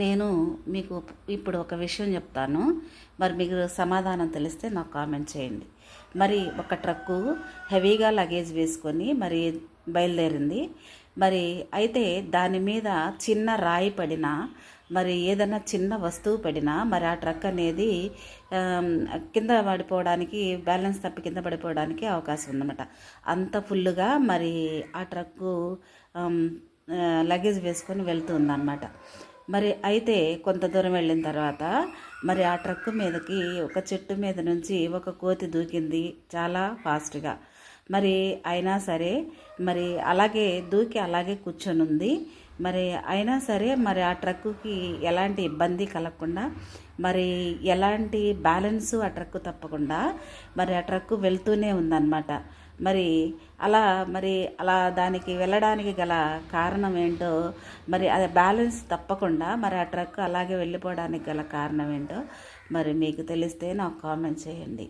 నేను మీకు ఇప్పుడు ఒక విషయం చెప్తాను. మరి మీకు సమాధానం తెలిస్తే నాకు కామెంట్ చేయండి. మరి ఒక ట్రక్కు హెవీగా లగేజ్ వేసుకొని మరి బయలుదేరింది. మరి అయితే దాని మీద చిన్న రాయి పడినా, మరి ఏదైనా చిన్న వస్తువు పడినా మరి ఆ ట్రక్ అనేది కింద పడిపోవడానికి, బ్యాలెన్స్ తప్పి కింద పడిపోవడానికి అవకాశం ఉందన్నమాట. అంత ఫుల్లుగా మరి ఆ ట్రక్కు లగేజ్ వేసుకొని వెళ్తుందన్నమాట. మరి అయితే కొంత దూరం వెళ్ళిన తర్వాత మరి ఆ ట్రక్ మీదకి ఒక చెట్టు మీద నుంచి ఒక కోతి దూకింది చాలా ఫాస్ట్గా. మరి అయినా సరే మరి అలాగే దూకి అలాగే కూర్చొని ఉంది. మరి అయినా సరే మరి ఆ ట్రక్కుకి ఎలాంటి ఇబ్బంది కలగకుండా, మరి ఎలాంటి బ్యాలెన్సు ఆ ట్రక్కు తప్పకుండా మరి ఆ ట్రక్కు వెళ్తూనే ఉందన్నమాట. మరి అలా దానికి వెళ్ళడానికి గల కారణం ఏంటో, మరి అది బ్యాలెన్స్ తప్పకుండా మరి ఆ ట్రక్ అలాగే వెళ్ళిపోవడానికి గల కారణం ఏంటో మరి మీకు తెలిస్తే నాకు కామెంట్ చేయండి.